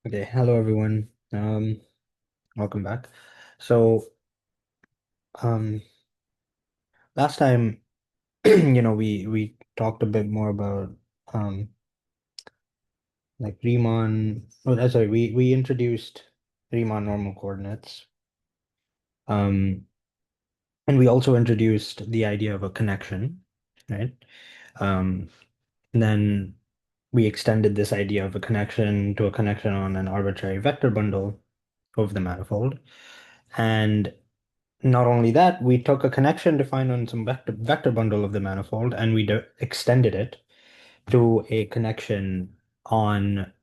Okay, hello everyone. Welcome back. So, um, last time, we talked a bit more about um, like Riemann. Oh, sorry, we introduced Riemann normal coordinates. Um, and we also introduced the idea of a connection, right? Um, and then we extended this idea of a connection to a connection on an arbitrary vector bundle over the manifold. And not only that, we took a connection defined on some vector bundle of the manifold and we extended it to a connection on,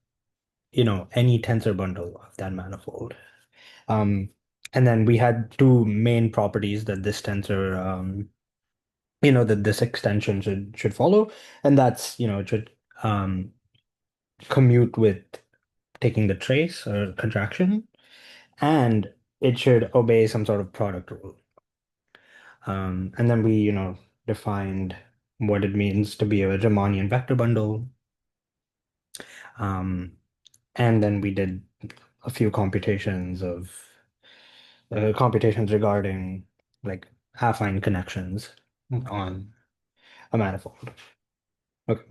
any tensor bundle of that manifold. Um, and then we had two main properties that this tensor, that this extension should follow, and that's, it should um, commute with taking the trace or contraction, and it should obey some sort of product rule. And then we, defined what it means to be a Riemannian vector bundle. Um, and then we did a few computations regarding like affine connections on a manifold. Okay.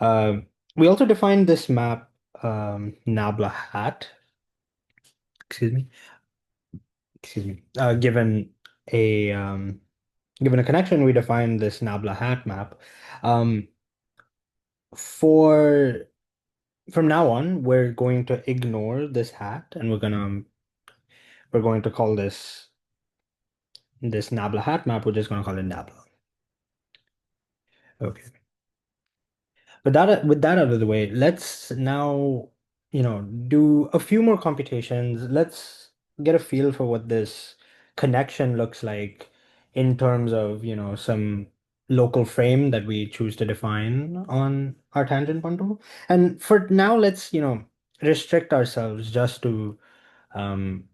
Um, we also defined this map, nabla hat, excuse me, a given a connection, we define this nabla hat map. Um, for From now on, we're going to ignore this hat and we're going to call this nabla hat map, we're just going to call it nabla. Okay. But that with that out of the way, let's now, do a few more computations. Let's get a feel for what this connection looks like in terms of, some local frame that we choose to define on our tangent bundle. And for now, let's, restrict ourselves just to um,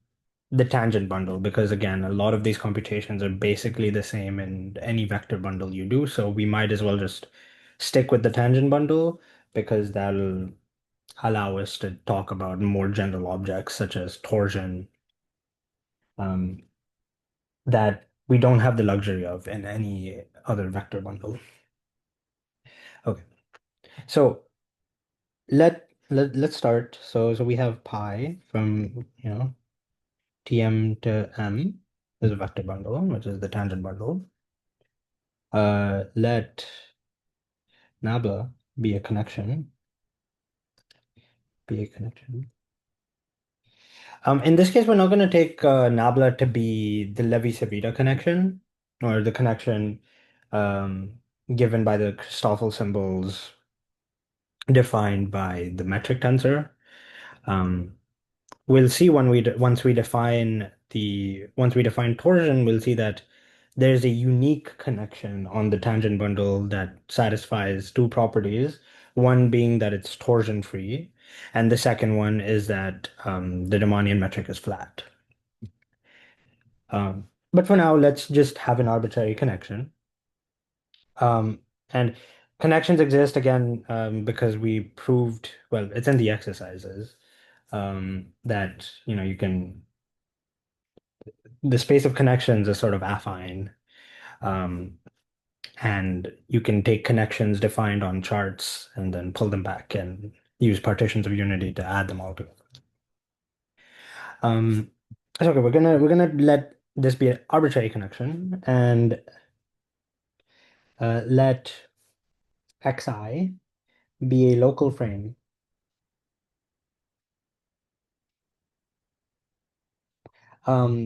the tangent bundle because again, a lot of these computations are basically the same in any vector bundle you do. So we might as well just stick with the tangent bundle because that'll allow us to talk about more general objects such as torsion, um, that we don't have the luxury of in any other vector bundle. Okay, so let's start. So we have pi from Tm to m is a vector bundle, which is the tangent bundle. Let nabla be a connection, be a connection. In this case, we're not going to take nabla to be the Levi-Civita connection or the connection um, given by the Christoffel symbols defined by the metric tensor. Um, we'll see when once we define torsion, we'll see that there's a unique connection on the tangent bundle that satisfies two properties. One being that it's torsion free, and the second one is that the Riemannian metric is flat. But for now, let's just have an arbitrary connection. And connections exist again because we proved, well, it's in the exercises that you can the space of connections is sort of affine. Um, and you can take connections defined on charts and then pull them back and use partitions of unity to add them all together. Um, so okay, we're gonna let this be an arbitrary connection and let xi be a local frame.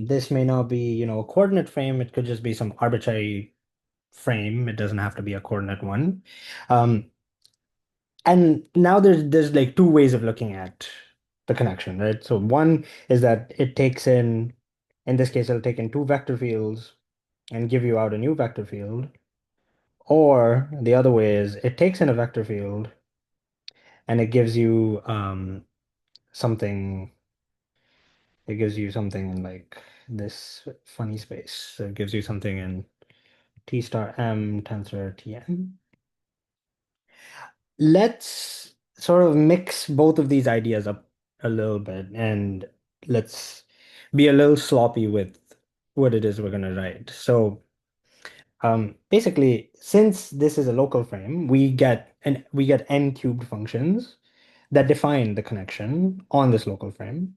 This may not be, a coordinate frame. It could just be some arbitrary frame. It doesn't have to be a coordinate one. Um, And now there's like two ways of looking at the connection, right? So one is that it takes in this case, it'll take in two vector fields and give you out a new vector field. Or the other way is it takes in a vector field and something, it gives you something in like this funny space. So it gives you something in T star M tensor Tn. Let's sort of mix both of these ideas up a little bit and let's be a little sloppy with what it is we're going to write. So basically, since this is a local frame, we get n cubed functions that define the connection on this local frame.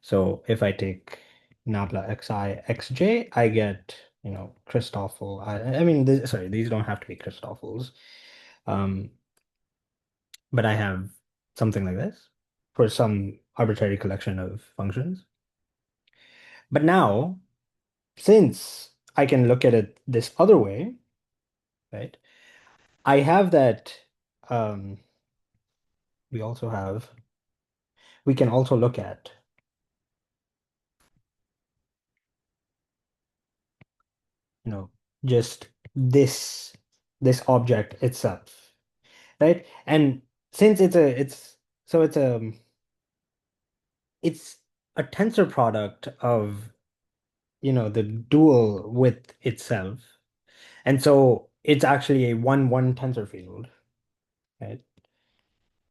So if I take nabla xi xj, I get, Christoffel. I mean, sorry, these don't have to be Christoffels. Um, but I have something like this for some arbitrary collection of functions. But now, since I can look at it this other way, right? I have that um, we also have, we can also look at, you know, just this object itself, right? And since so it's a tensor product of, the dual with itself. And so it's actually a 1-1 tensor field, right?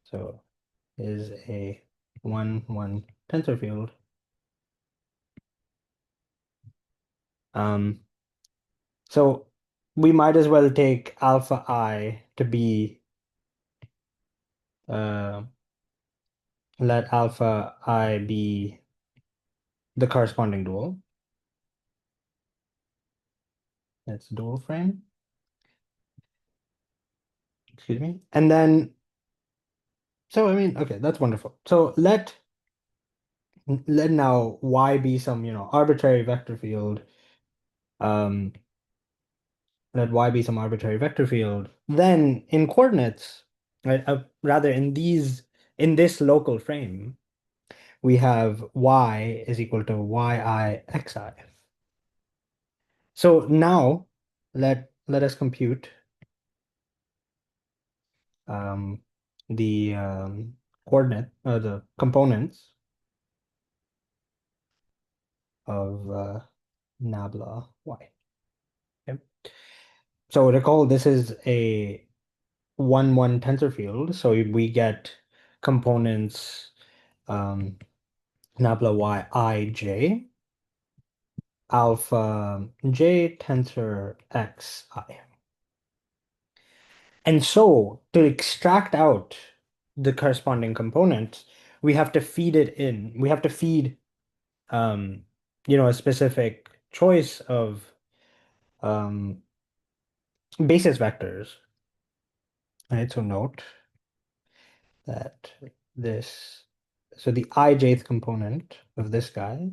So is a 1-1 tensor field. Um, so we might as well take alpha I to be uh, let alpha I be the corresponding dual. That's dual frame. Excuse me. And then, so I mean, okay, that's wonderful. So let now Y be some, arbitrary vector field. Um, let Y be some arbitrary vector field. Then in coordinates, right, rather in this local frame, we have Y is equal to yi xi. So now let us compute um, the the components of nabla y. Okay. So recall this is a 1-1 tensor field, so we get components um, nabla y ij alpha j tensor xi. And so to extract out the corresponding components, we have to feed it in. We have to feed um, a specific choice of um, basis vectors. Right? So note that this, so the ijth component of this guy,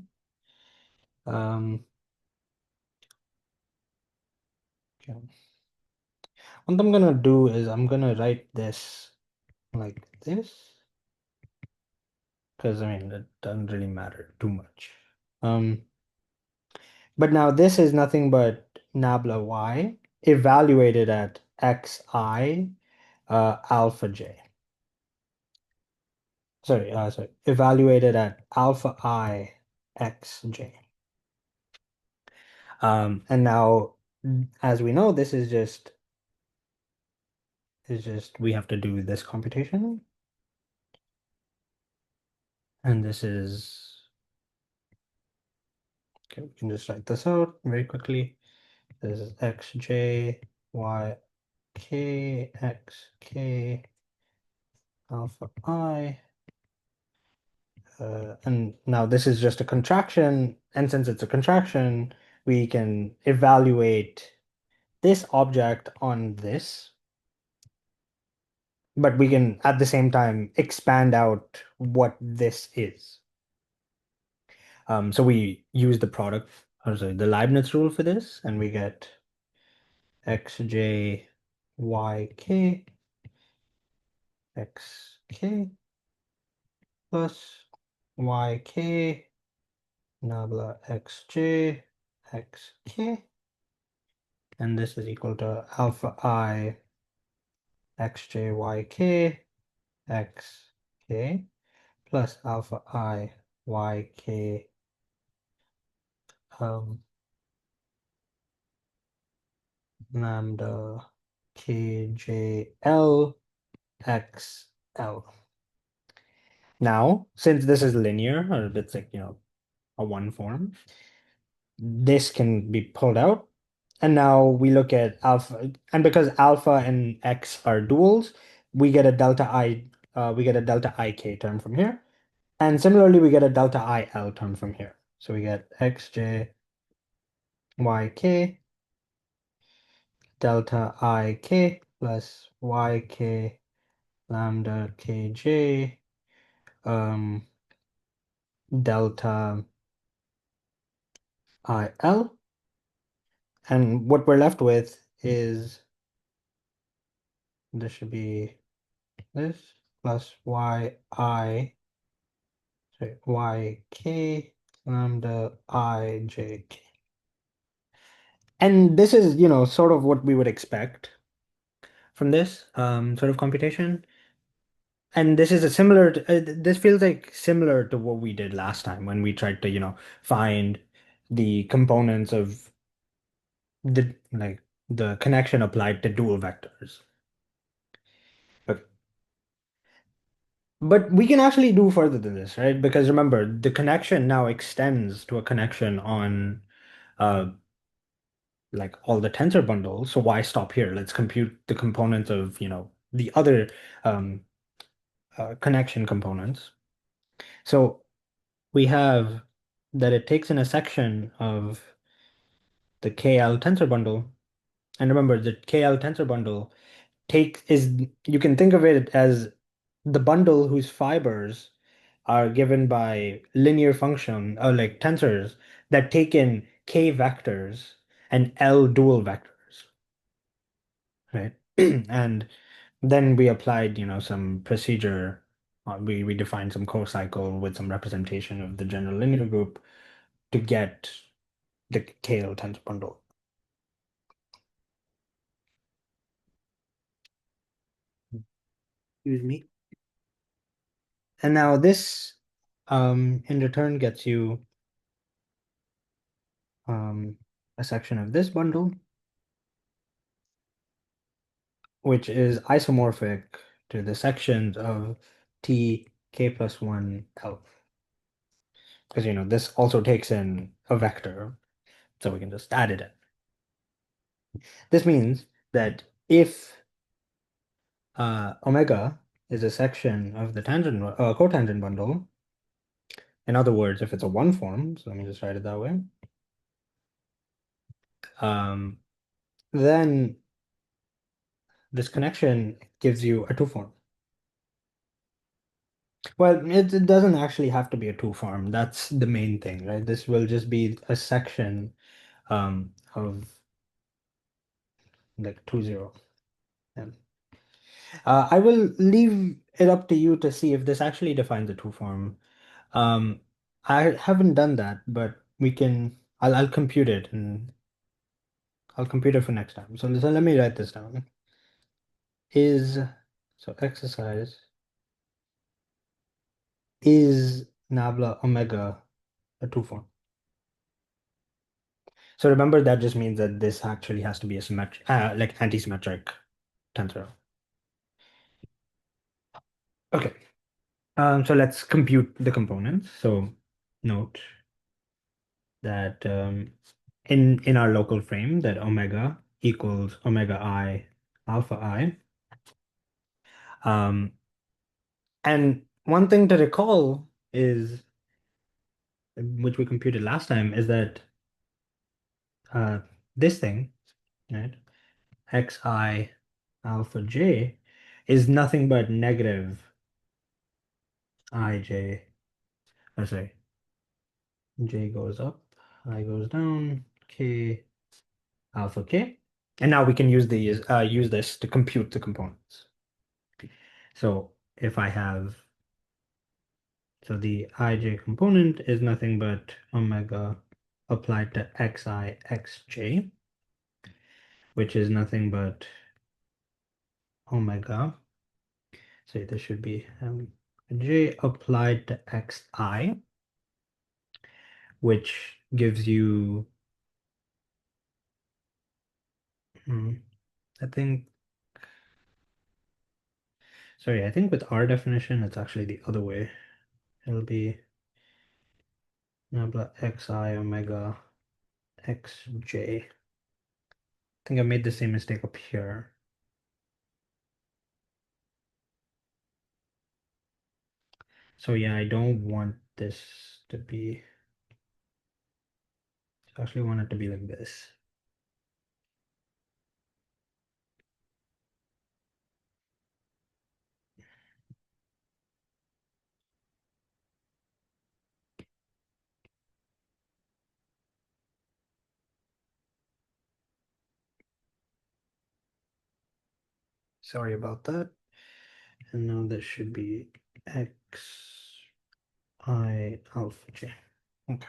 um, okay. What I'm gonna do is I'm gonna write this like this, because I mean it doesn't really matter too much. Um, but now this is nothing but nabla y evaluated at xi alpha j. Sorry, evaluated at alpha I x j. And now, as we know, this is just we have to do this computation, and this is okay. We can just write this out very quickly. This is xj y k x k alpha I. And now this is just a contraction, and since it's a contraction, we can evaluate this object on this, but we can at the same time expand out what this is. So we use the product, or sorry, the Leibniz rule for this, and we get xj yk xk plus yk nabla xj xk, and this is equal to alpha I xj yk xk plus alpha I yk um, lambda kjl xl. Now, since this is linear, or it's like, a one form, this can be pulled out. And now we look at alpha, and because alpha and x are duals, we get a delta ik term from here. And similarly, we get a delta il term from here. So we get xj yk delta ik plus yk lambda kj um, delta il. And what we're left with is this should be this plus yk lambda ijk. And this is, sort of what we would expect from this sort of computation. And this is this feels like similar to what we did last time when we tried to, find the components of the connection applied to dual vectors. But but we can actually do further than this, right? Because remember, the connection now extends to a connection on uh like all the tensor bundles. So why stop here? Let's compute the components of, the other um connection components. So we have that it takes in a section of the KL tensor bundle. And remember, the KL tensor bundle take is you can think of it as the bundle whose fibers are given by linear function or like tensors that take in K vectors and L dual vectors, right? And then we applied, some procedure. We defined some co-cycle with some representation of the general linear group to get the KL tensor bundle. Excuse me. And now this in return gets you um, a section of this bundle, which is isomorphic to the sections of T k plus 1 L. Because this also takes in a vector, so we can just add it in. This means that if omega is a section of the cotangent bundle, in other words, if it's a one form, so let me just write it that way, um, then this connection gives you a two form. Well, it doesn't actually have to be a two form. That's the main thing, right? This will just be a section of like 2, 0. Yeah. I will leave it up to you to see if this actually defines a two form. Um, I haven't done that, but I'll compute it and I'll compute it for next time. So let me write this down. Is so exercise is nabla omega a two form? So remember that just means that this actually has to be a symmetric, like anti-symmetric tensor. Okay. So let's compute the components. So note that in our local frame that omega equals omega I alpha I. Um, and one thing to recall is, which we computed last time, is that uh, this thing, right, xi alpha j is nothing but negative ij. Oh, sorry, j goes up, I goes down, k alpha k. And now we can use this to compute the components. So if I have so the ij component is nothing but omega applied to xi xj, which is nothing but omega. So this should be j applied to xi, which gives you, I think, sorry, I think with our definition, it's actually the other way. it'll be nabla xi omega xj. I think I made the same mistake up here. So yeah, I don't want this to be, I actually want it to be like this. Sorry about that. And now this should be x I alpha j. Okay.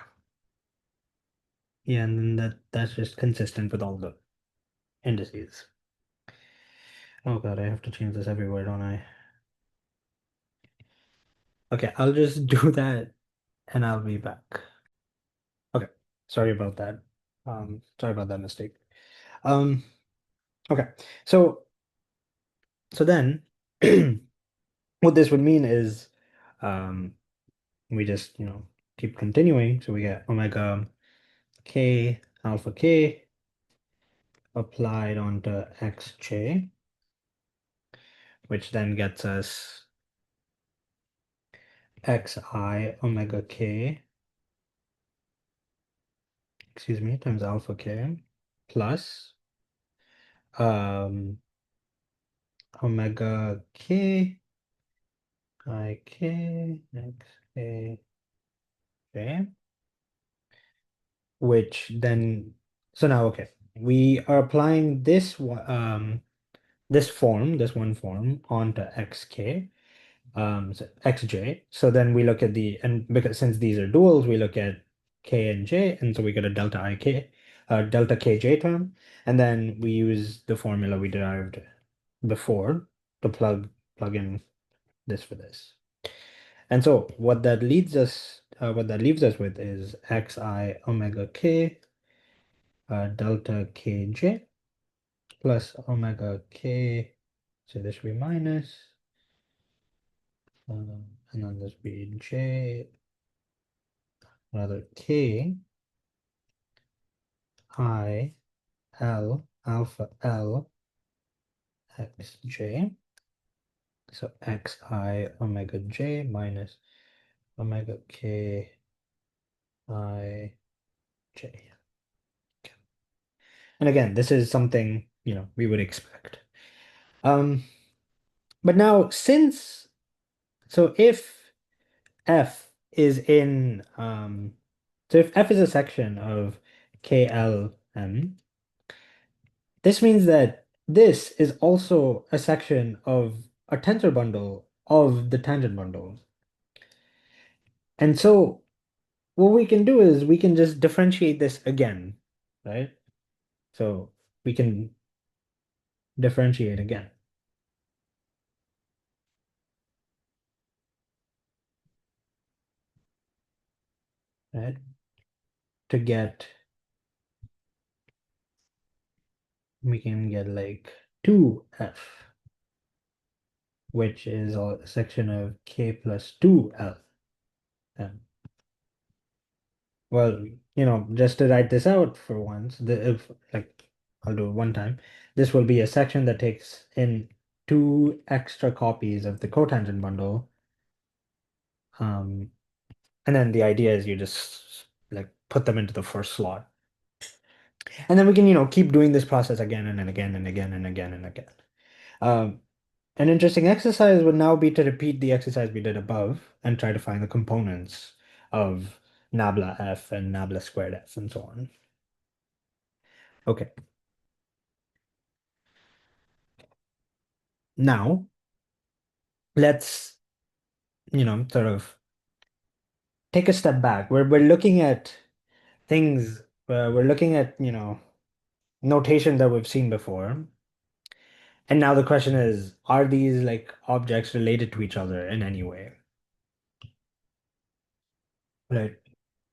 Yeah, and then that's just consistent with all the indices. Oh God, I have to change this everywhere, don't I? Okay, I'll just do that and I'll be back. Okay, sorry about that. Sorry about that mistake. Um, okay, so then what this would mean is um we just keep continuing. So we get omega k alpha k applied onto xj, which then gets us xi omega k, excuse me, times alpha k plus um omega k I k x k j, which then, so now okay, we are applying this form, this one form onto xk, so xj. So then we look at and because since these are duals, we look at k and j, and so we get a delta ik, delta kj term, and then we use the formula we derived before to plug in this for this. And so what that leaves us with is xi omega k delta kj plus omega k. So this should be minus, and then this be j, rather k I l alpha l xj. So xi omega j minus omega k I j. And again, this is something, we would expect. Um, but now if f is in, so if f is a section of KLM, this means that this is also a section of a tensor bundle of the tangent bundle. And so what we can do is we can just differentiate this again, right? So we can differentiate again, right? To get, we can get like 2f, which is a section of k plus 2l. Well, just to write this out for once, if like I'll do it one time, this will be a section that takes in two extra copies of the cotangent bundle. And then the idea is you just like put them into the first slot. And then we can, keep doing this process again and then again and again and again and again. Um, an interesting exercise would now be to repeat the exercise we did above and try to find the components of nabla f and nabla squared f and so on. Okay. Now, let's, sort of take a step back. We're looking at things, we're looking at, notation that we've seen before. And now the question is, are these like objects related to each other in any way? Right?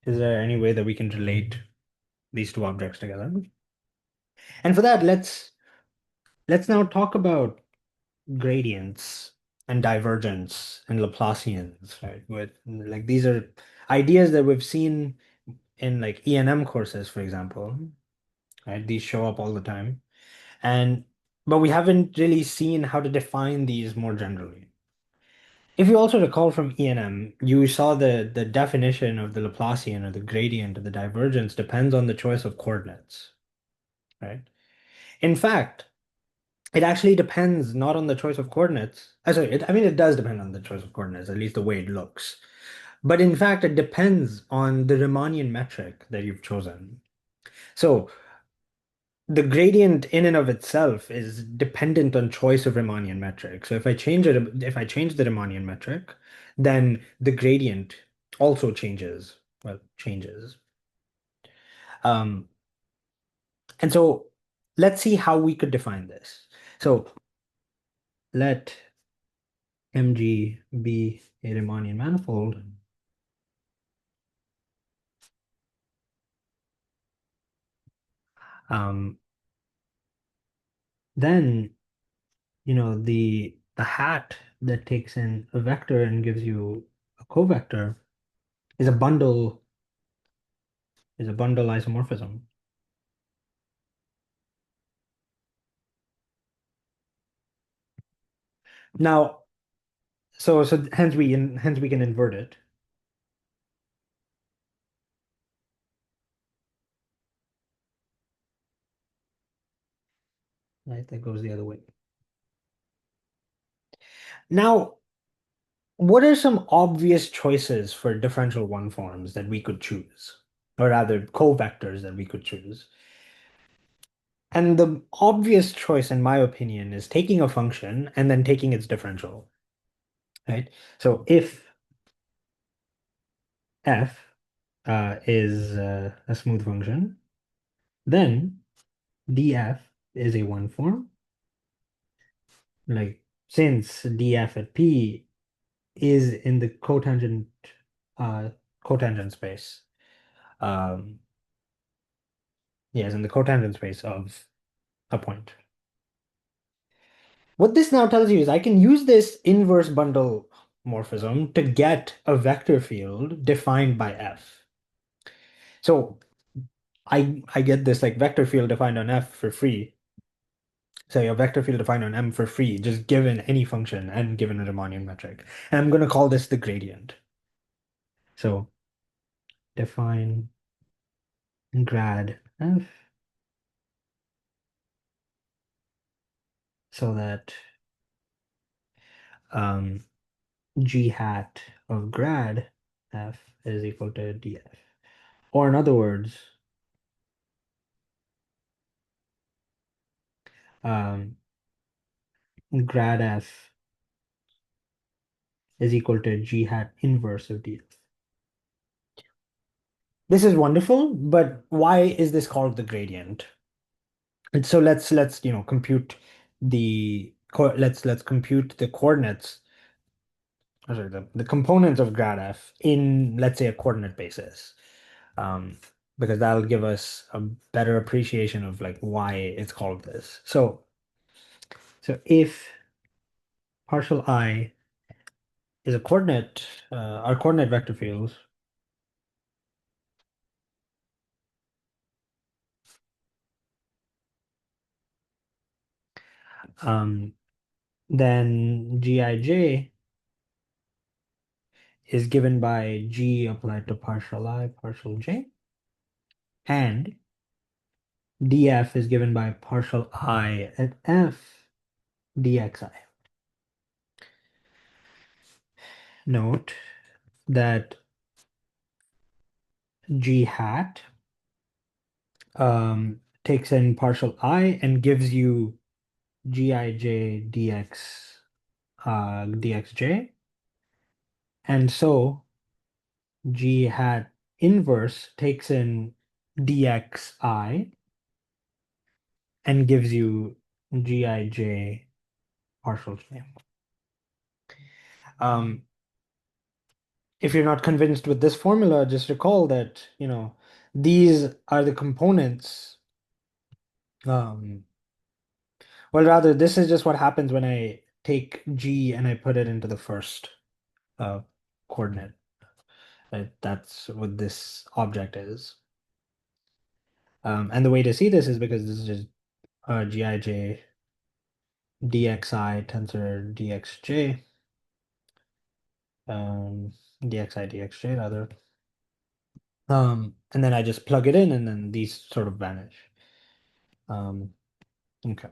Is there any way that we can relate these two objects together? And for that, let's now talk about gradients. and divergence and Laplacians, right? With like these are ideas that we've seen in like E&M courses, for example, right? These show up all the time. And but we haven't really seen how to define these more generally. If you also recall from E&M, you saw the definition of the Laplacian or the gradient of the divergence depends on the choice of coordinates, right? In fact, it actually depends not on the choice of coordinates. Sorry, I mean, it does depend on the choice of coordinates, at least the way it looks. But in fact, it depends on the Riemannian metric that you've chosen. So the gradient in and of itself is dependent on choice of Riemannian metric. So if I change the Riemannian metric, then the gradient also changes. Well, changes. Um, and so let's see how we could define this. So let Mg be a Riemannian manifold. Um, then the hat that takes in a vector and gives you a covector is a bundle isomorphism. Now, so hence we can invert it, right? That goes the other way. Now, what are some obvious choices for differential one forms that we could choose, or rather, covectors that we could choose? And the obvious choice, in my opinion, is taking a function and then taking its differential, right? So if f is a smooth function, then df is a one form. Like since df at p is in the uh, cotangent space, um, yes, in the cotangent space of a point. What this now tells you is I can use this inverse bundle morphism to get a vector field defined by f. So I get this like vector field defined on f for free. Say a vector field defined on M for free, just given any function and given a Riemannian metric. And I'm going to call this the gradient. So define grad f so that um, g hat of grad f is equal to df. Or in other words, um, grad f is equal to g hat inverse of df. This is wonderful, but why is this called the gradient? And so let's compute let's compute the coordinates, sorry, the components of grad f in, let's say, a coordinate basis, um, because that'll give us a better appreciation of like why it's called this. So if partial I is a coordinate, our coordinate vector fields, um, then Gij is given by G applied to partial I, partial J, and df is given by partial I at f dxi. Note that g hat takes in partial I and gives you gij dxj, and so g hat inverse takes in dxi and gives you gij partial j. Um, if you're not convinced with this formula, just recall that, these are the components. Well, rather, this is just what happens when I take G and I put it into the first uh, coordinate. Right? That's what this object is. And the way to see this is because this is just Gij dxi tensor dxj, um, dxi dxj rather. And then I just plug it in and then these sort of vanish. Um, okay.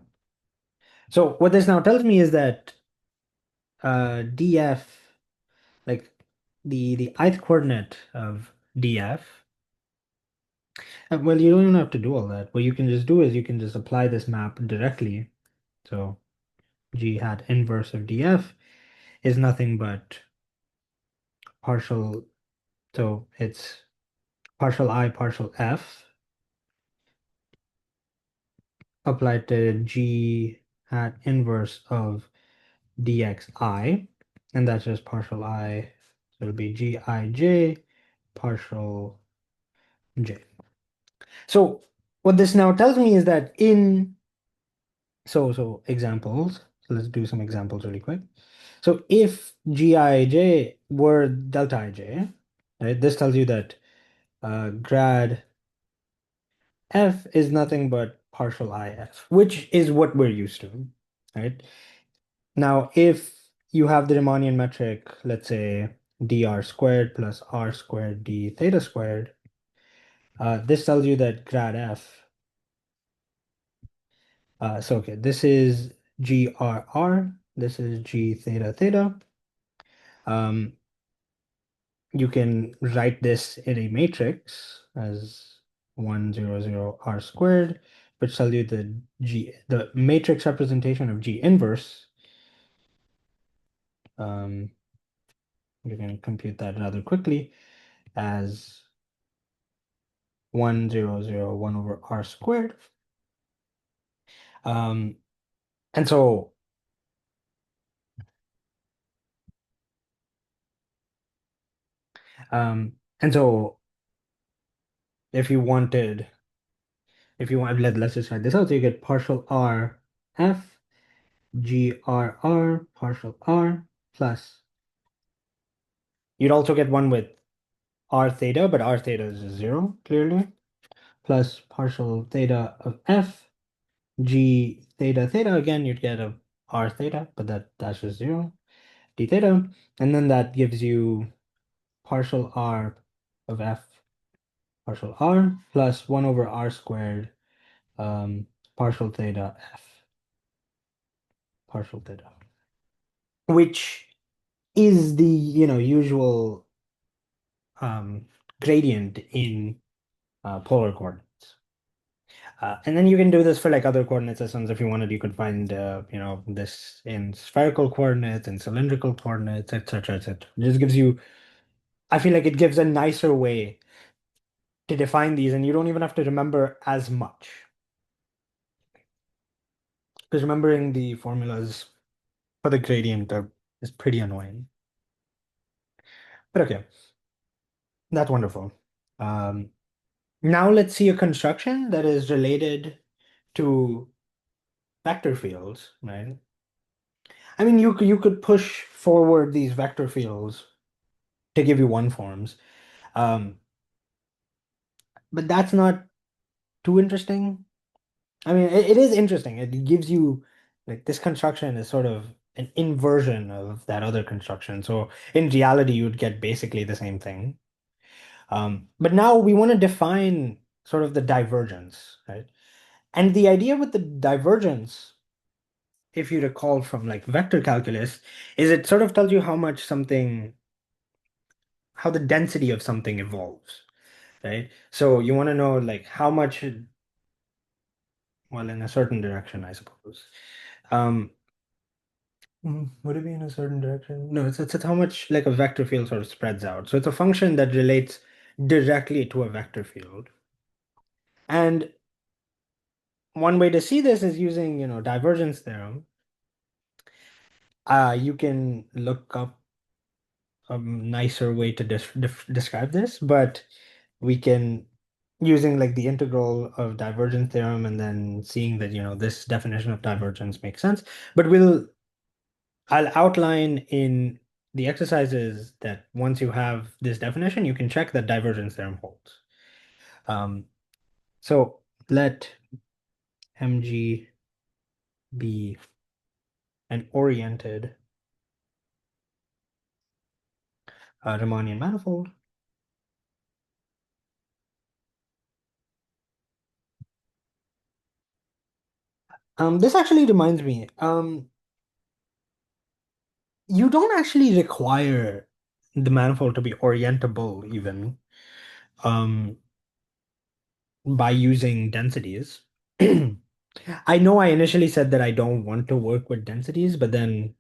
So what this now tells me is that df, like the ith coordinate of df, well, you don't even have to do all that. What you can just do is you can just apply this map directly. So g hat inverse of df is nothing but partial, so it's partial I partial f applied to g hat inverse of dxi, and that's just partial I, so it'll be gij partial j. So what this now tells me is that so examples, so let's do some examples really quick. So if gij were delta ij, right, this tells you that grad f is nothing but partial if, which is what we're used to, right? Now, if you have the Riemannian metric, let's say dr squared plus r squared d theta squared, this tells you that grad f, so okay, this is grr, this is g theta theta. Um, you can write this in a matrix as 1, 0, 0 r squared, which tells you the matrix representation of G inverse. You can compute that rather quickly as 1, 0, 0, 1 over r squared. Um, and so and so let's just write this out. So you get partial r f g r r partial r plus. You'd also get one with r theta, but r theta is 0, clearly, plus partial theta of f, g theta theta, again, you'd get a r theta, but that's just 0, d theta, and then that gives you partial r of f, partial r, plus 1 over r squared, partial theta f, partial theta, which is the, usual um, gradient in polar coordinates. And then you can do this for like other coordinate systems if you wanted. You could find this in spherical coordinates and cylindrical coordinates, etc., etc. It just gives you, I feel like it gives a nicer way to define these, and you don't even have to remember as much. Because remembering the formulas for the gradient is pretty annoying. But okay, that's wonderful. Um, Now let's see a construction that is related to vector fields, right? I mean, you could push forward these vector fields to give you one forms, um, but that's not too interesting. I mean, it is interesting. It gives you like this construction is sort of an inversion of that other construction. So in reality, you'd get basically the same thing. But now we want to define sort of the divergence, right? And the idea with the divergence, if you recall from like vector calculus, is it sort of tells you how the density of something evolves, right? So you want to know like how much, well, in a certain direction, I suppose. Um, would it be in a certain direction? No, it's how much like a vector field sort of spreads out. So it's a function that relates directly to a vector field. And one way to see this is using, divergence theorem. You can look up a nicer way to describe this, but we can using like the integral of divergence theorem and then seeing that, this definition of divergence makes sense. But we'll I'll outline in the exercises that once you have this definition, you can check that divergence theorem holds. Um, so let Mg be an oriented Riemannian manifold. This actually reminds me, you don't actually require the manifold to be orientable even um, by using densities. I know I initially said that I don't want to work with densities, but then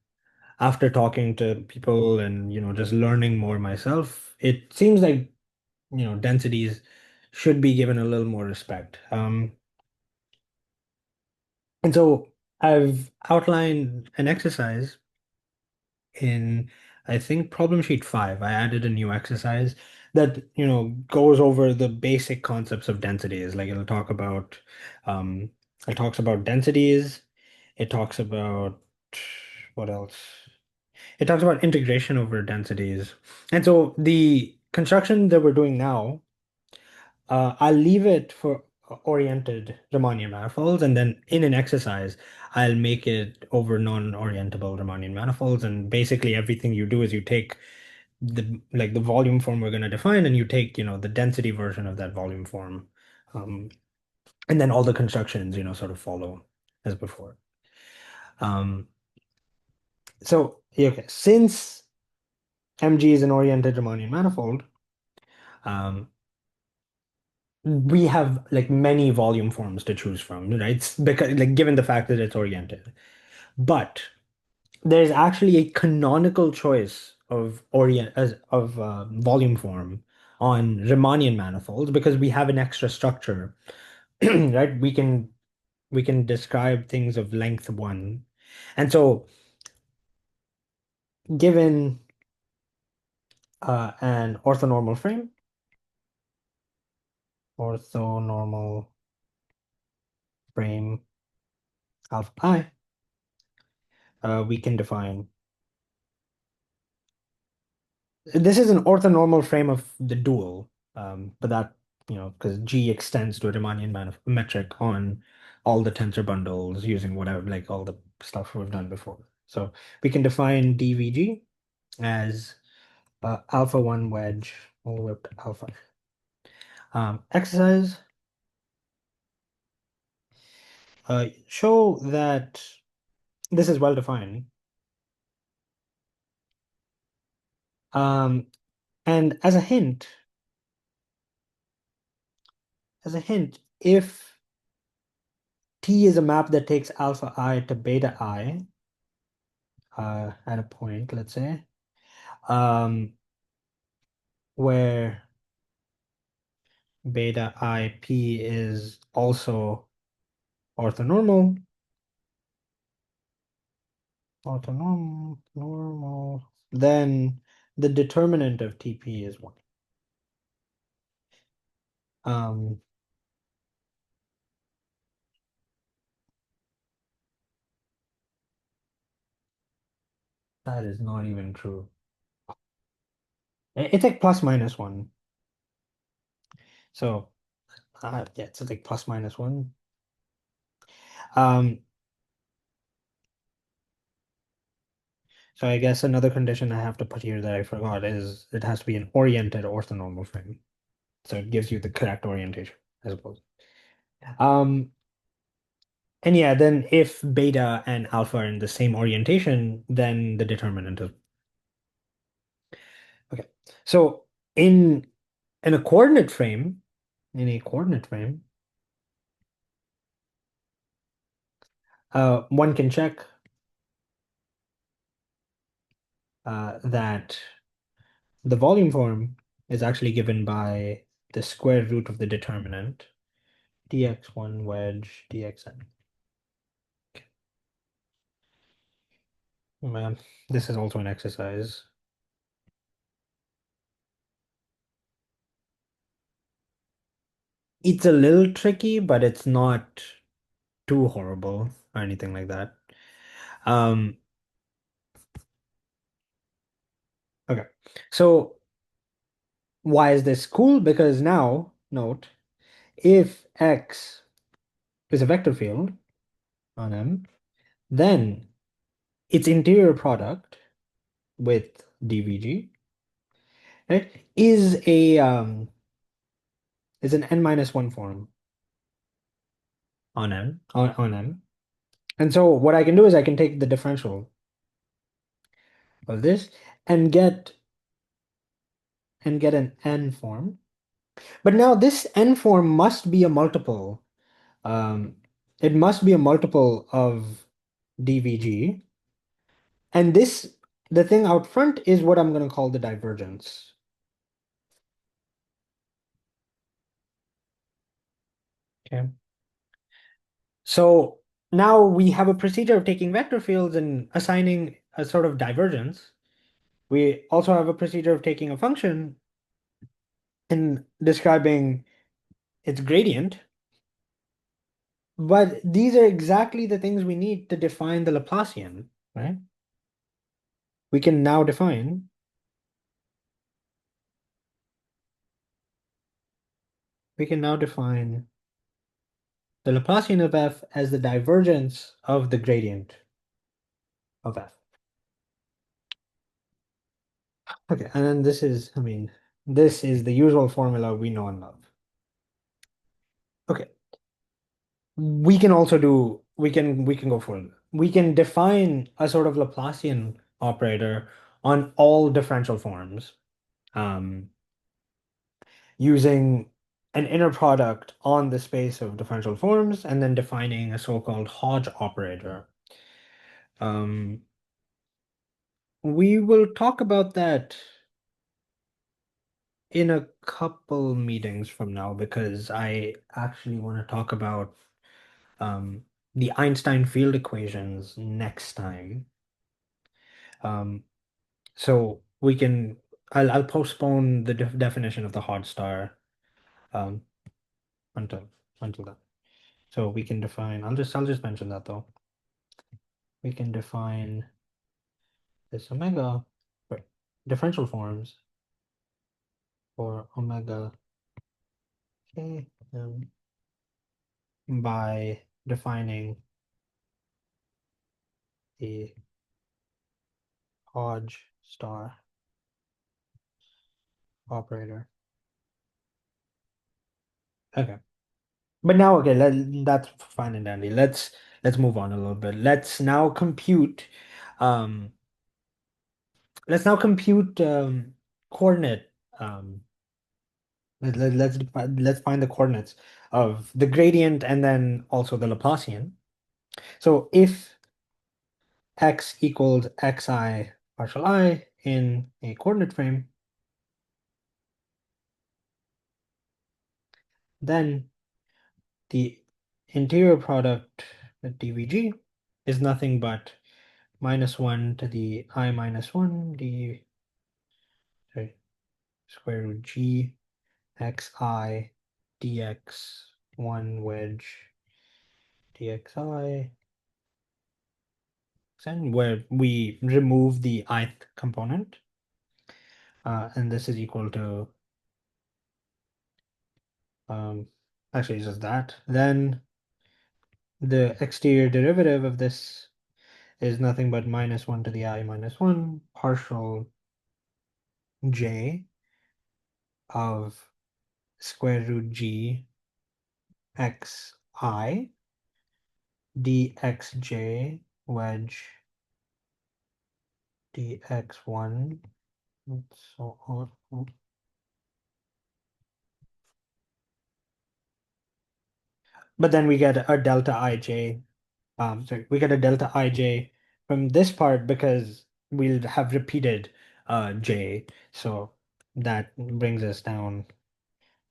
after talking to people and just learning more myself, it seems like densities should be given a little more respect. And so I've outlined an exercise in, I think, problem sheet 5. I added a new exercise that goes over the basic concepts of densities. Like um it talks about densities, it talks about what else? It talks about integration over densities. And so the construction that we're doing now, I'll leave it for oriented Riemannian manifolds, and then in an exercise, I'll make it over non-orientable Riemannian manifolds. And basically, everything you do is you take the volume form we're going to define, and you take the density version of that volume form, um, and then all the constructions sort of follow as before. Um, so yeah, okay, since Mg is an oriented Riemannian manifold, um, we have like many volume forms to choose from, right? Because like given the fact that it's oriented. But there's actually a canonical choice of volume form on Riemannian manifolds because we have an extra structure, right? We can describe things of length one. And so given an orthonormal frame of I, we can define this is an orthonormal frame of the dual, but that, because G extends to a Riemannian metric on all the tensor bundles using whatever, like all the stuff we've done before. So we can define DVG as alpha 1 wedge all the way up to alpha. Exercise, show that this is well defined. Um, and as a hint, if T is a map that takes alpha I to beta I, at a point, let's say, um, where beta IP is also orthonormal, normal, then the determinant of TP is 1. Um, that is not even true. It's like plus minus 1. So, yeah, it's like plus minus 1. Um, so I guess another condition I have to put here that I forgot is it has to be an oriented orthonormal frame. So it gives you the correct orientation, I suppose. Um, and yeah, then if beta and alpha are in the same orientation, then the determinant is okay. So in in a coordinate frame, in a coordinate frame, one can check that the volume form is actually given by the square root of the determinant, dx1 wedge dxn. Man, this is also an exercise. It's a little tricky, but it's not too horrible or anything like that. Um, So why is this cool? Because now, note, if X is a vector field on M, then its interior product with DVG, right, is an n minus one form on M. And so what I can do is I can take the differential of this and get an n form. But now this n form must be a multiple. Um, it must be a multiple of DVG. And the thing out front is what I'm going to call the divergence. Okay. So now we have a procedure of taking vector fields and assigning a sort of divergence. We also have a procedure of taking a function and describing its gradient. But these are exactly the things we need to define the Laplacian, right? We can now define we can now define the Laplacian of f as the divergence of the gradient of f. Okay, and then this is, I mean, this is the usual formula we know and love. Okay, we can go further. We can define a sort of Laplacian operator on all differential forms, um, using an inner product on the space of differential forms, and then defining a so-called Hodge operator. Um, we will talk about that in a couple meetings from now because I actually want to talk about um, the Einstein field equations next time. Um, so I'll postpone the definition of the hot star um, until that. So we can define. I'll just mention that though. We can define this omega for differential forms for omega k by defining the Hodge star operator. Okay. But now, okay, that's fine and dandy. Let's move on a little bit. Um, let's now compute coordinate. Um, let's find the coordinates of the gradient and then also the Laplacian. So if x equals xi partial I in a coordinate frame, then the interior product with dvg is nothing but minus 1 to the I minus 1 sorry, square root g xi dx 1 wedge dxi, and where we remove the ith component, and this is equal to um, actually it's just that. Then the exterior derivative of this is nothing but minus 1 to the I minus 1 partial j of square root g xi dxj wedge dx1 and so on. But then we get a delta ij. Sorry, we get a delta ij from this part because we'll have repeated j. So that brings us down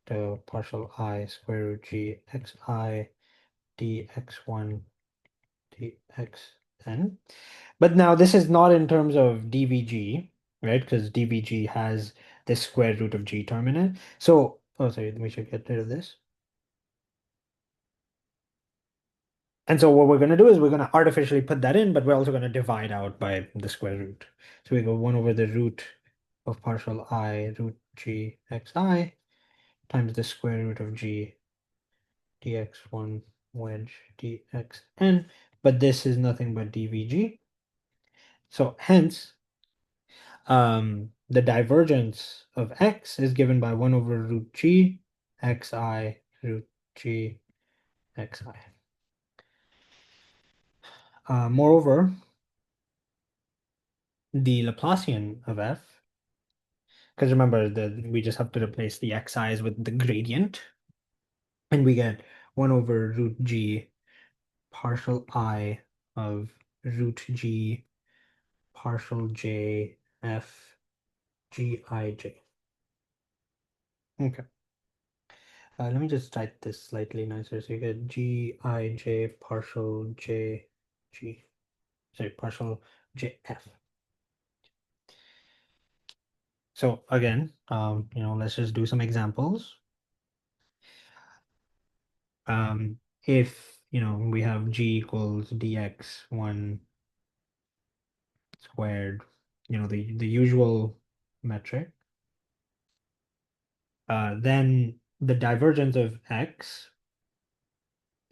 to partial I square root g xi dx1 dxn. But now this is not in terms of dvg, right? Because dvg has this square root of g term in it. So, oh, sorry, we should get rid of this. And so what we're going to do is we're going to artificially put that in, but we're also going to divide out by the square root. So we go 1 over the root of partial I root g xi times the square root of g dx1 wedge dxn, but this is nothing but dvg. So hence, the divergence of x is given by 1 over root g xi root g xi. Moreover, the Laplacian of f, because remember that we just have to replace the xi's with the gradient, and we get 1 over root g partial I of root g partial j f g I j. Okay. Let me just type this slightly nicer. So you get g I j partial j g, sorry, partial j f. So again, let's just do some examples. If, we have g equals dx1 squared, the usual metric, then the divergence of x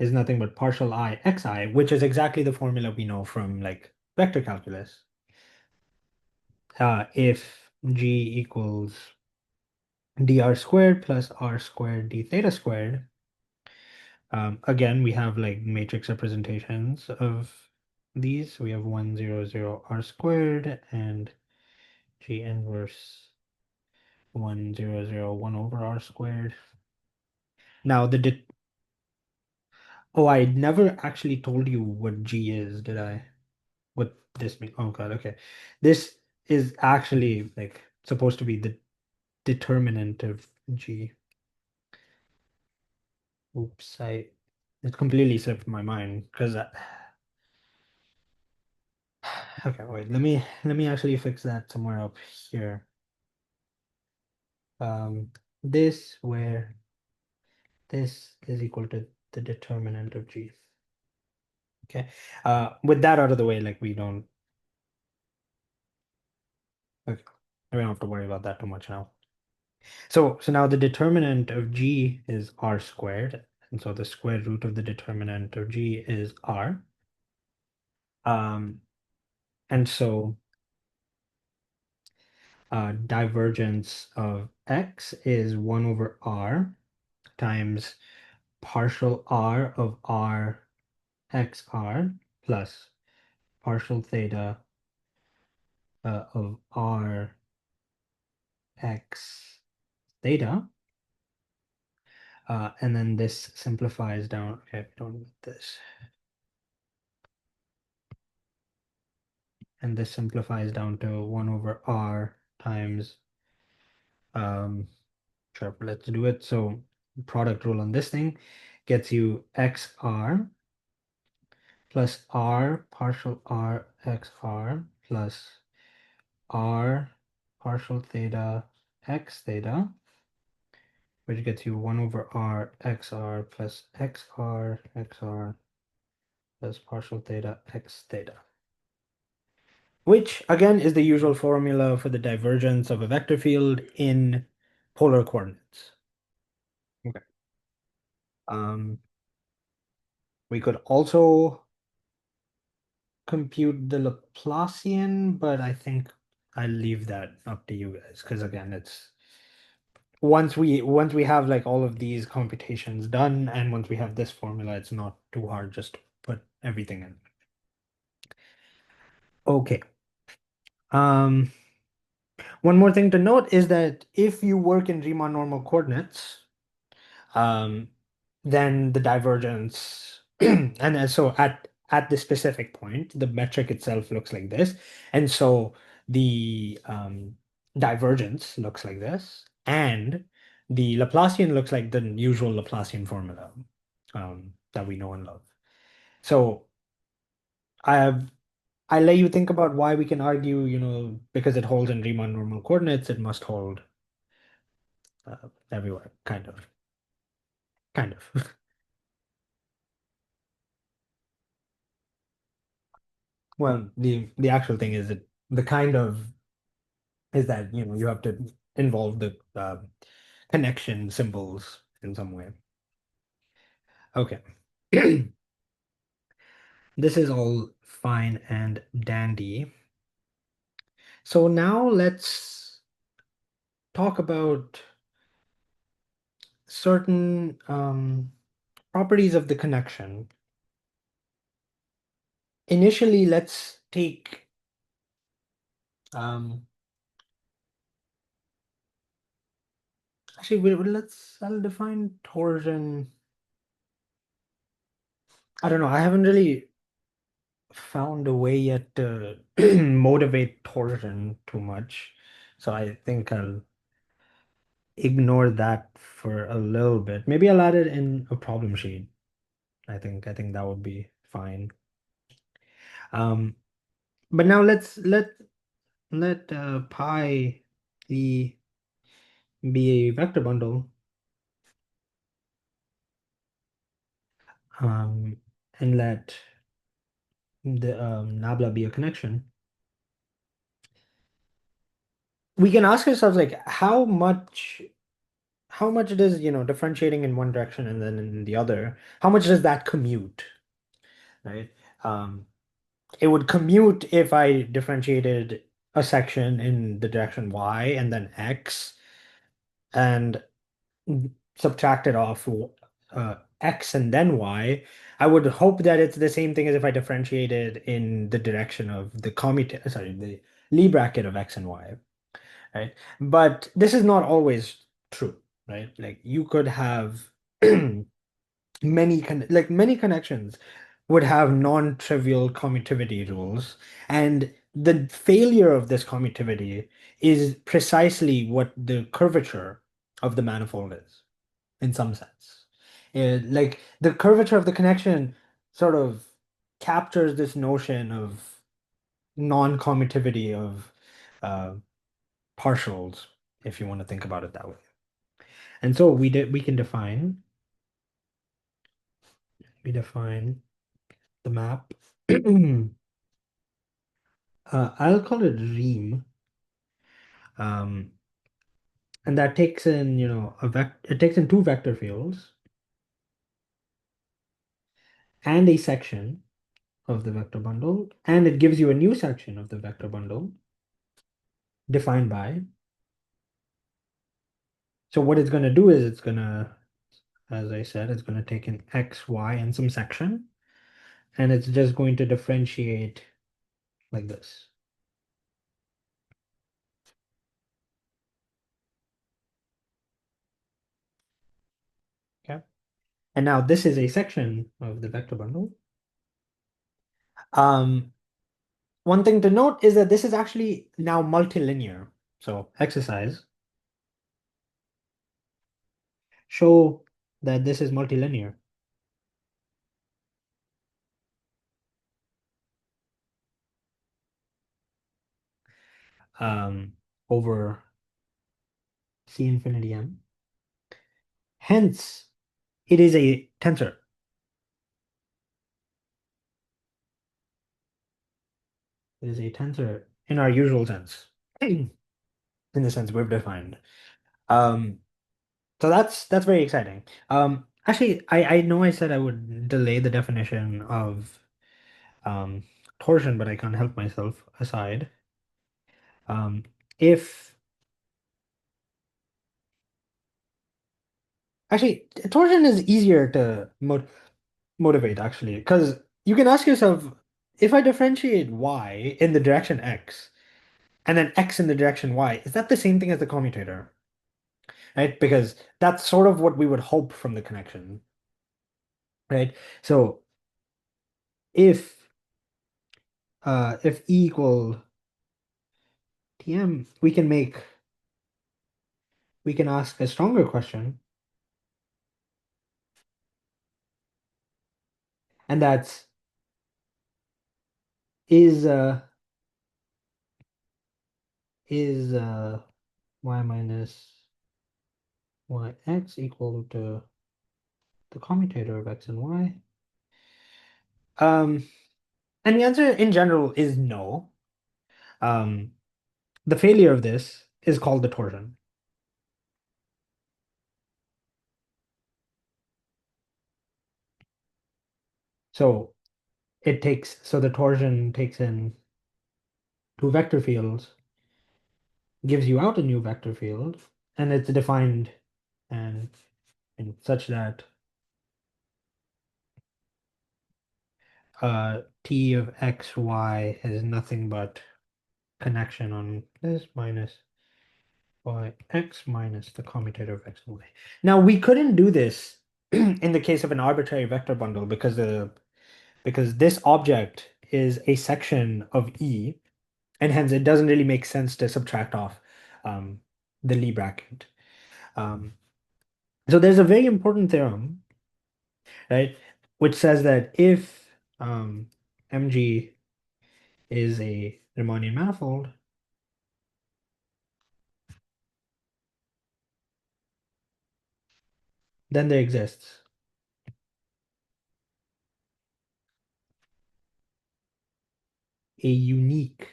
is nothing but partial I xi, which is exactly the formula we know from like vector calculus. If g equals dr squared plus r squared d theta squared, again, we have like matrix representations of these. We have 1, 0, 0 r squared and g inverse 1, 0, 0, 1 over r squared. Now oh, I never actually told you what g is, did I? What this means? Oh God, okay. This is actually like supposed to be the determinant of g. Oops, it completely slipped my mind because okay, wait, let me actually fix that somewhere up here. Um, this where this is equal to the determinant of g. Okay. With that out of the way, like okay, we don't have to worry about that too much now. So now the determinant of g is r squared, and so the square root of the determinant of g is r. And so divergence of x is 1 over r times partial r of r xr plus partial theta of r x theta. And then this simplifies down. Okay, we don't need this. And this simplifies down to 1 over r times, sure, let's do it. So product rule on this thing gets you xr plus r partial r xr plus r partial theta x theta, which gets you 1 over r xr plus xr plus partial theta x theta, which again is the usual formula for the divergence of a vector field in polar coordinates. Okay. Um, we could also compute the Laplacian, but I think I'll leave that up to you guys because again, it's once we have like all of these computations done and once we have this formula, it's not too hard just to put everything in. Okay. Um, one more thing to note is that if you work in Riemann normal coordinates, um, then the divergence and so at the specific point, the metric itself looks like this, and so the divergence looks like this, and the Laplacian looks like the usual Laplacian formula that we know and love. So I I let you think about why we can argue, because it holds in Riemann normal coordinates, it must hold everywhere, kind of, kind of. Well, the actual thing is that the kind of is that you have to involve the connection symbols in some way. Okay. This is all fine and dandy. So now let's talk about certain properties of the connection. Initially, let's take um, actually I'll define torsion. I don't know. I haven't really found a way yet to motivate torsion too much. So I think I'll ignore that for a little bit. Maybe I'll add it in a problem sheet. I think that would be fine. Um, but now let pi e be a vector bundle, um, and let the nabla be a connection. We can ask ourselves like how much does differentiating in one direction and then in the other, how much does that commute, right? Um, it would commute if I differentiated a section in the direction y and then x and subtracted off x and then y. I would hope that it's the same thing as if I differentiated in the direction of the the Lie bracket of x and y, right? But this is not always true, right? Like you could have many connections would have non-trivial commutativity rules, and the failure of this commutativity is precisely what the curvature of the manifold is, in some sense. Like the curvature of the connection sort of captures this notion of non-commutativity of uh, partials, if you want to think about it that way. And so we can define the map. I'll call it ream. Um, and that takes in, it takes in two vector fields and a section of the vector bundle, and it gives you a new section of the vector bundle defined by. So what it's going to do is it's going to, as I said, it's going to take in x, y, and some section, and it's just going to differentiate like this. Okay. And now this is a section of the vector bundle. Um, One thing to note is that this is actually now multilinear. So exercise, show that this is multilinear. um, over C infinity M. Hence, it is a tensor. It is a tensor in our usual sense, in the sense we've defined. Um, so that's very exciting. Actually, I know I said I would delay the definition of um, torsion, but I can't help myself aside. Um, if Actually, torsion is easier to motivate actually, because you can ask yourself, if I differentiate y in the direction x and then x in the direction y, is that the same thing as the commutator? Right? Because that's sort of what we would hope from the connection, right? So if E equal Tm, we can ask a stronger question, and that's is uh is y minus yx equal to the commutator of x and y? Um, and the answer in general is no. Um, The failure of this is called the torsion. So so the torsion takes in two vector fields, gives you out a new vector field, and it's defined and, such that t of x, y is nothing but connection on this minus y x minus the commutator of x and y. Now we couldn't do this in the case of an arbitrary vector bundle because this object is a section of E, and hence it doesn't really make sense to subtract off um, the Lie bracket. Um, so there's a very important theorem, right, which says that if MG is a Riemannian manifold, then there exists a unique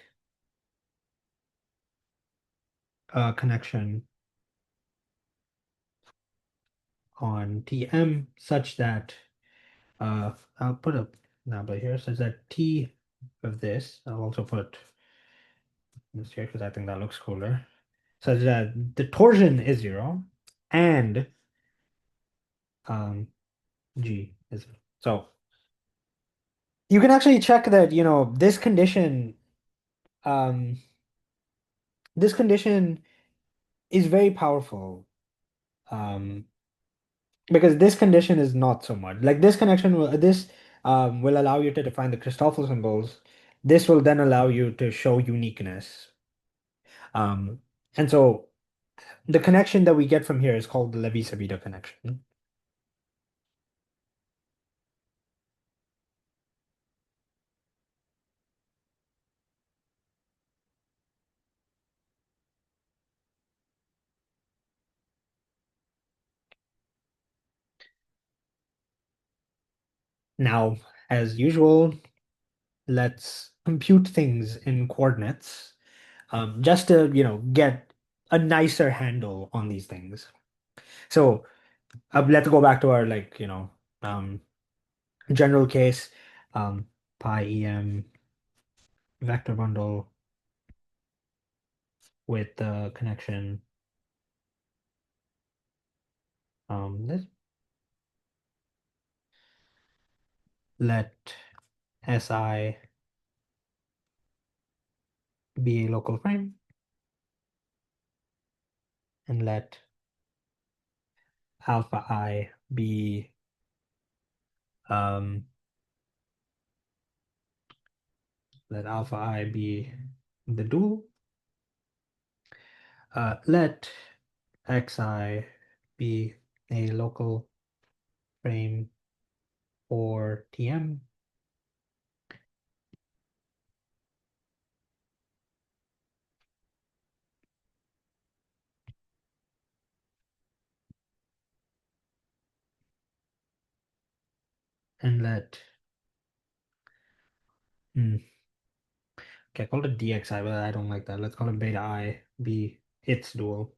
connection on Tm such that I'll put a number here such that T of this, I'll also put this here because I think that looks cooler, such that the torsion is 0 and um, G is 0. So you can actually check that, um, this condition is very powerful. Um, because this condition is not so much. Like this will allow you to define the Christoffel symbols. This will then allow you to show uniqueness. Um, and so the connection that we get from here is called the Levi-Civita connection. Now, as usual, let's compute things in coordinates, just to, get a nicer handle on these things. So let's go back to our um, general case, pi em vector bundle with the connection this let Si be a local frame and alpha I be um let alpha I be the dual. Let Xi be a local frame for Tm and let hmm, okay, call it dxi, but I don't like that. Let's call it beta I be its dual.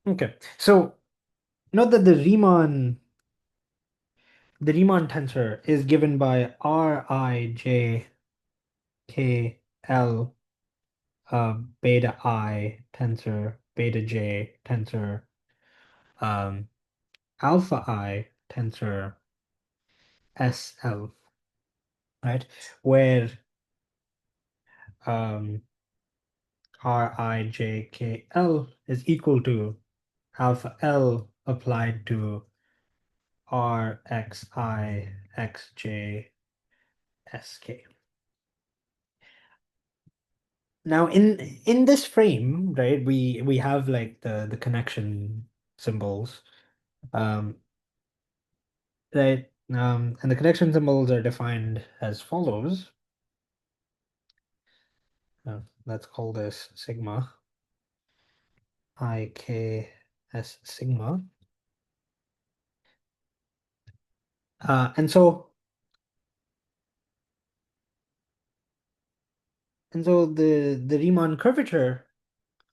Okay, so note that the Riemann tensor is given by Rij KL beta I tensor beta J tensor um, alpha I tensor SL, right? Where um, Rijkl is equal to alpha L applied to Rxi xj sk. Now in this frame, right, we have like the connection symbols, um, right? And the connection symbols are defined as follows. Let's call this sigma, IKS sigma. And so And so the Riemann curvature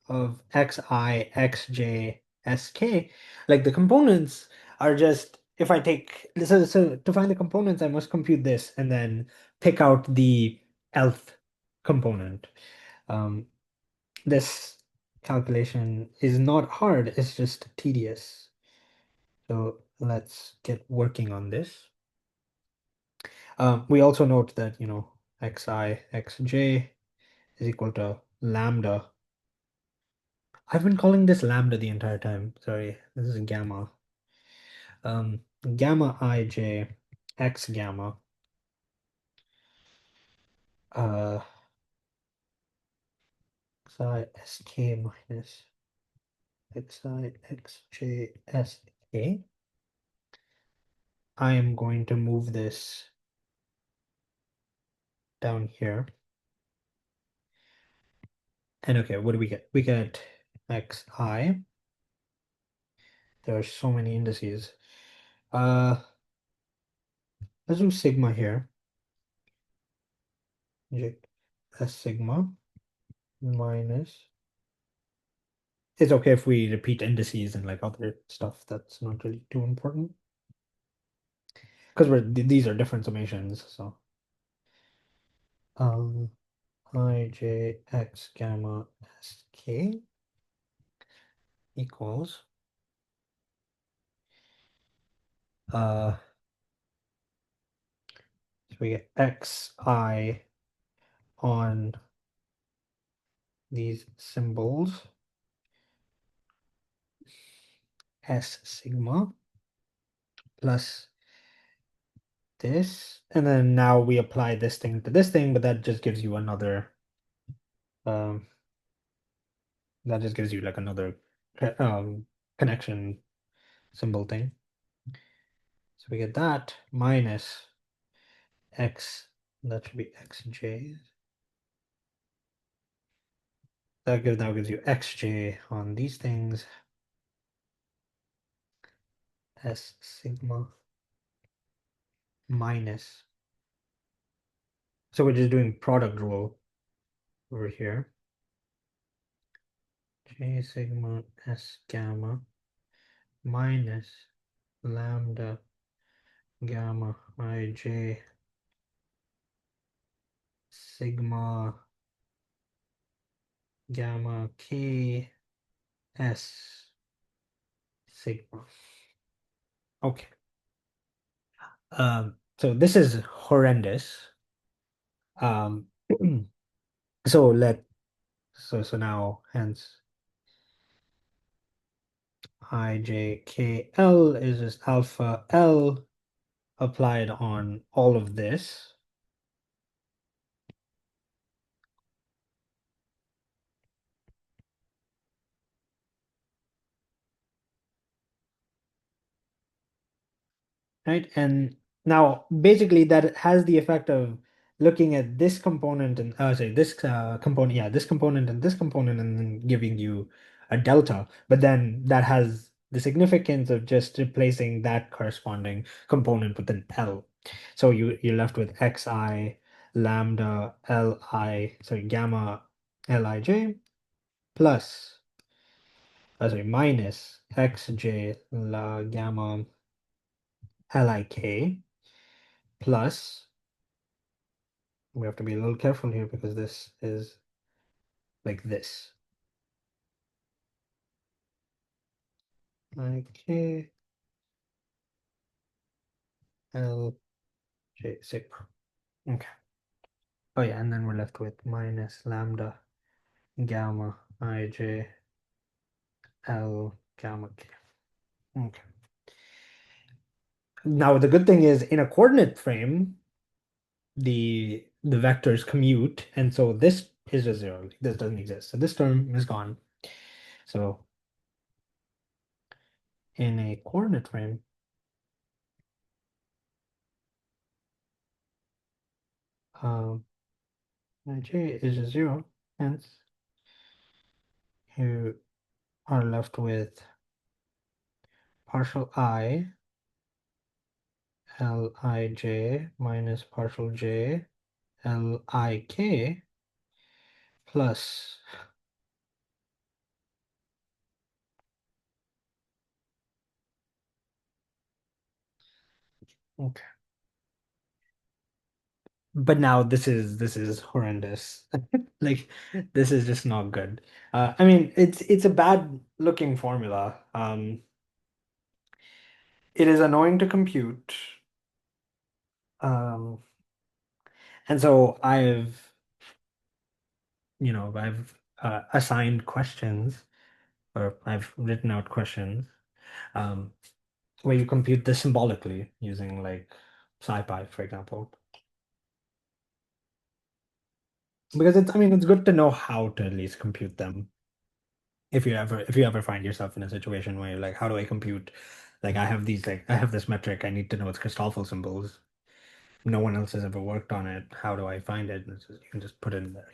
of xi, xj, sk, like the components are just, if I take, so to find the components, I must compute this and then pick out the lth component. Um, this calculation is not hard, it's just tedious. So let's get working on this. We also note that, xi, xj is equal to lambda. I've been calling this lambda the entire time. Sorry, this is gamma. Gamma ij x gamma uh xi sk minus xi xj sk. I am going to move this down here. And okay, what do we get? We get xi. There are so many indices. Uh, let's do sigma here. S sigma minus. It's okay if we repeat indices and like other stuff. That's not really too important because these are different summations. So um, ij x gamma sk equals uh, so we get xi on these symbols s sigma plus this, and then now we apply this thing to this thing, but that just gives you another um that just gives you like another connection symbol thing. So we get that minus x, that should be xj. That now gives you xj on these things, s sigma minus. So we're just doing product rule over here. J sigma s gamma minus lambda gamma ij sigma gamma k s sigma. Okay. So this is horrendous. Um, so so now hence ijkl is just alpha L applied on all of this. Right? And now basically that has the effect of looking at this component and sorry, this component, yeah, this component and this component, and then giving you a delta. But then that has the significance of just replacing that corresponding component with an L. So you're left with xi lambda li, sorry, gamma lij plus, sorry, minus xj la gamma lik plus, we have to be a little careful here because this is like this. Ik L J sigma. Okay. Oh yeah, and then we're left with minus lambda gamma ij L gamma k. Okay. Now the good thing is in a coordinate frame, the vectors commute, and so this is a zero. This doesn't exist. So this term is gone. So in a coordinate frame, um, ij is a zero, hence you are left with partial I Lij minus partial j Lik plus. Okay. But now this is horrendous. Like this is just not good. I mean, it's a bad looking formula. It is annoying to compute. Um, and so I've assigned questions or I've written out questions um, where you compute this symbolically using like SciPy, for example. Because I mean, it's good to know how to at least compute them. If you ever find yourself in a situation where you're like, how do I compute? Like I have this metric, I need to know its Christoffel symbols. No one else has ever worked on it. How do I find it? You can just put it in there.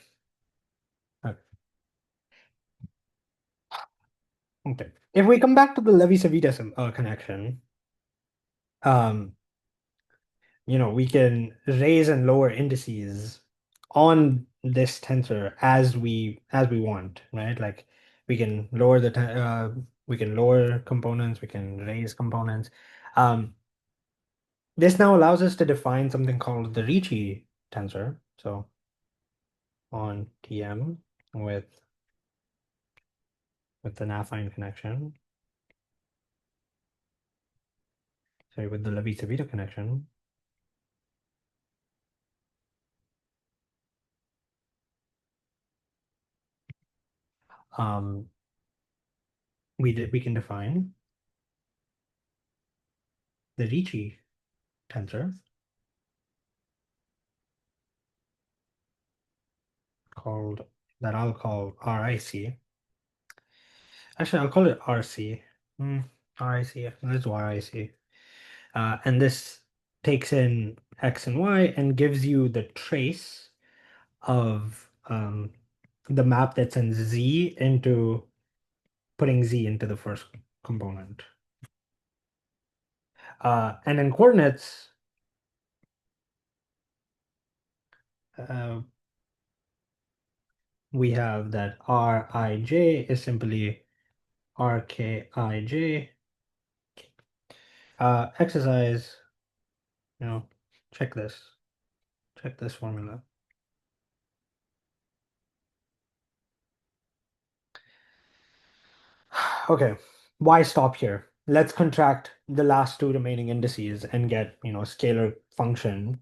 Okay. If we come back to the Levi-Civita connection, um, we can raise and lower indices on this tensor as we want, right? Like we can lower we can lower components, we can raise components. This now allows us to define something called the Ricci tensor. So on TM with the affine connection, sorry, with the Levi-Civita connection, um, we can define the Ricci tensor called I'll call RIC. Actually, I'll call it RC. Hmm, RIC. Let's do RIC. And this takes in X and Y and gives you the trace of the map that sends Z into putting Z into the first component. And in coordinates, uh, we have that Rij is simply Rkij. Exercise, you know, check this. Check this formula. Okay, why stop here? Let's contract the last two remaining indices and get, a scalar function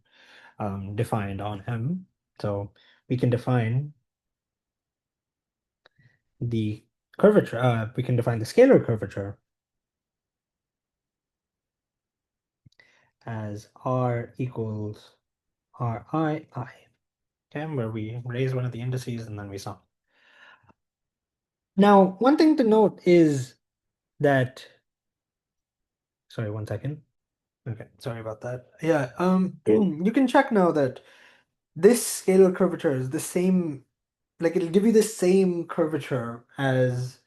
defined on M. So we can define the curvature, we can define the scalar curvature as R equals Rii, okay, where we raise one of the indices and then we sum. Now, one thing to note is that, sorry, one second. Okay, sorry about that. Yeah, you can check now that this scalar curvature is the same, like it'll give you the same curvature as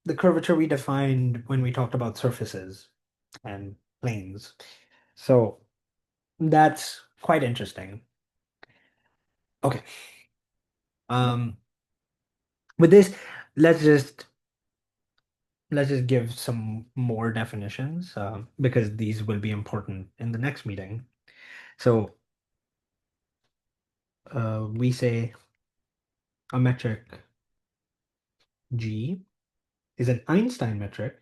the curvature we defined when we talked about surfaces and planes. So that's quite interesting. Okay. Um, with this, let's just let's just give some more definitions because these will be important in the next meeting. So we say a metric G is an Einstein metric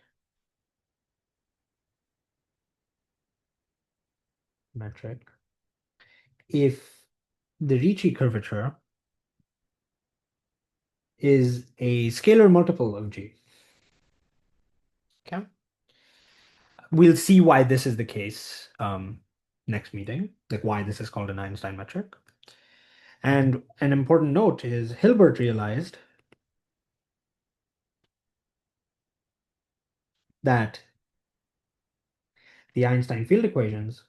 if the Ricci curvature is a scalar multiple of G. Okay. We'll see why this is the case next meeting, like why this is called an Einstein metric. And an important note is Hilbert realized that the Einstein field equations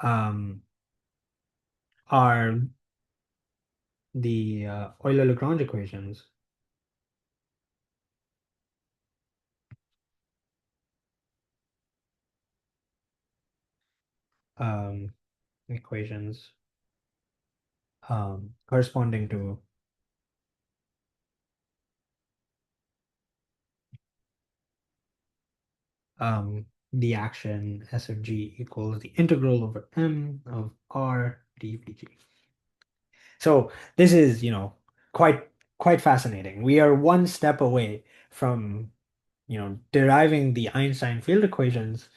um, are the Euler-Lagrange equations um, equations corresponding to the action S of g equals the integral over m of r dvdt. So this is, quite fascinating. We are one step away from, deriving the Einstein field equations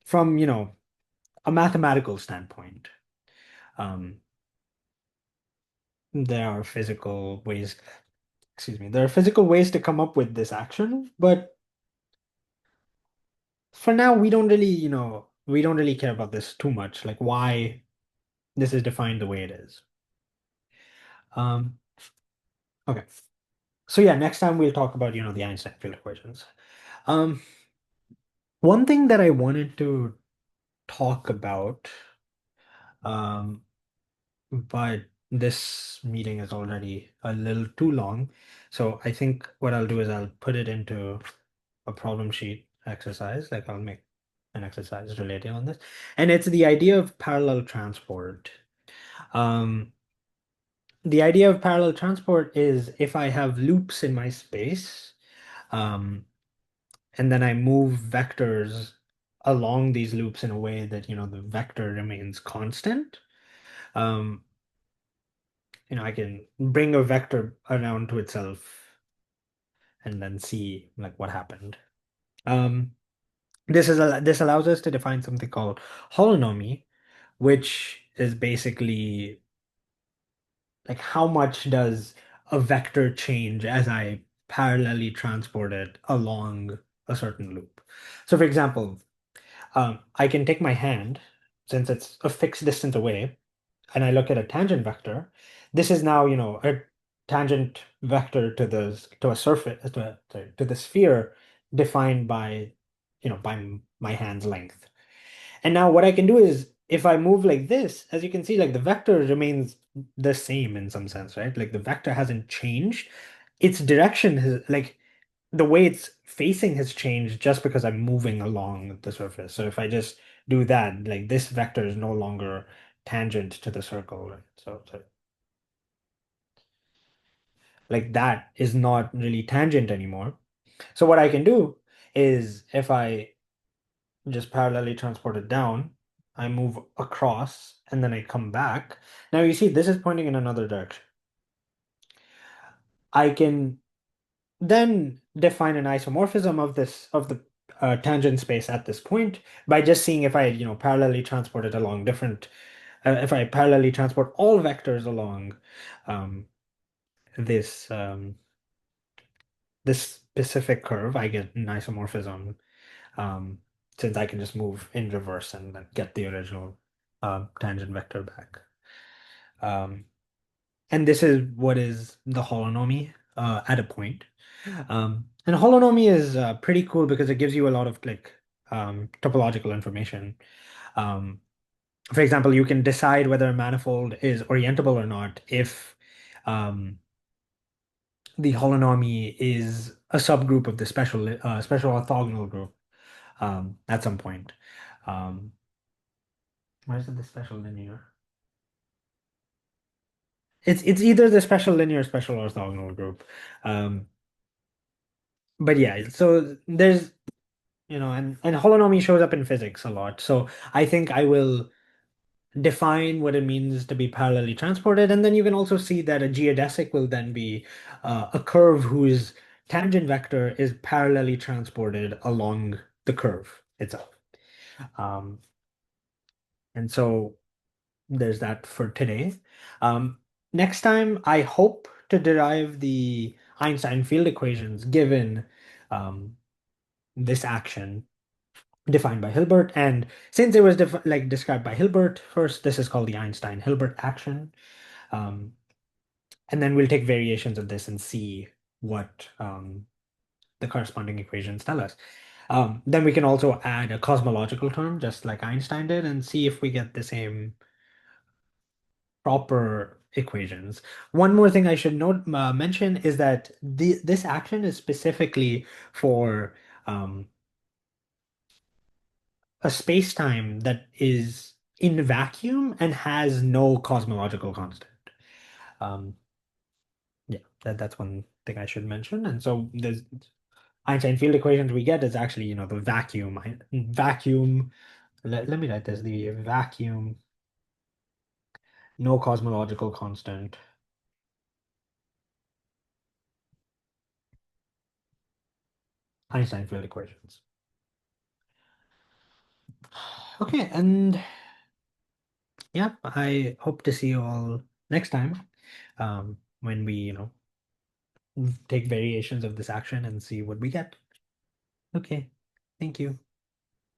from, a mathematical standpoint. Um, there are physical ways, excuse me, there are physical ways to come up with this action, but for now we don't really care about this too much, like why this is defined the way it is. Um, okay. So yeah, next time we'll talk about, the Einstein field equations. Um, one thing that I wanted to talk about, um, but this meeting is already a little too long. So I think what I'll do is I'll put it into a problem sheet exercise. Like I'll make an exercise related on this. And it's the idea of parallel transport. Um, the idea of parallel transport is if I have loops in my space, um, and then I move vectors along these loops in a way that, the vector remains constant. Um, I can bring a vector around to itself and then see like what happened. Um, this allows us to define something called holonomy, which is basically like how much does a vector change as I parallelly transport it along a certain loop. So for example, I can take my hand, since it's a fixed distance away, and I look at a tangent vector. This is now, a tangent vector to a surface to the sphere defined by, by my hand's length. And now what I can do is if I move like this, as you can see, like the vector remains the same in some sense, right? Like the vector hasn't changed. Its direction has like the way it's facing has changed just because I'm moving along the surface. So if I just do that, like this vector is no longer tangent to the circle, right? So like that is not really tangent anymore. So what I can do is if I just parallelly transport it down, I move across and then I come back. Now you see this is pointing in another direction. I can then define an isomorphism of this of the tangent space at this point by just seeing if I, parallelly transport it along different if I parallelly transport all vectors along um, this this specific curve, I get an isomorphism um, since I can just move in reverse and then get the original tangent vector back. Um, and this is what is the holonomy at a point. And holonomy is pretty cool because it gives you a lot of like topological information. Um, for example, you can decide whether a manifold is orientable or not if um, the holonomy is a subgroup of the special orthogonal group at some point. Um, why is it the special linear? It's either the special linear or special orthogonal group. Um, but yeah, so there's and holonomy shows up in physics a lot. So I think I will define what it means to be parallelly transported, and then you can also see that a geodesic will then be a curve whose tangent vector is parallelly transported along the curve itself. Um, and so there's that for today. Um, next time, I hope to derive the Einstein field equations given um, this action defined by Hilbert. And since it was described by Hilbert first, this is called the Einstein Hilbert action. Um, and then we'll take variations of this and see what the corresponding equations tell us. Then we can also add a cosmological term, just like Einstein did, and see if we get the same proper equations. One more thing I should mention is that this action is specifically for um, a space-time that is in vacuum and has no cosmological constant. Um, yeah, that's one thing I should mention. And so there's Einstein field equations we get is actually, the vacuum. Let me write this, the vacuum, no cosmological constant, Einstein field equations. Okay, and yeah, I hope to see you all next time, when we, take variations of this action and see what we get. Okay, thank you.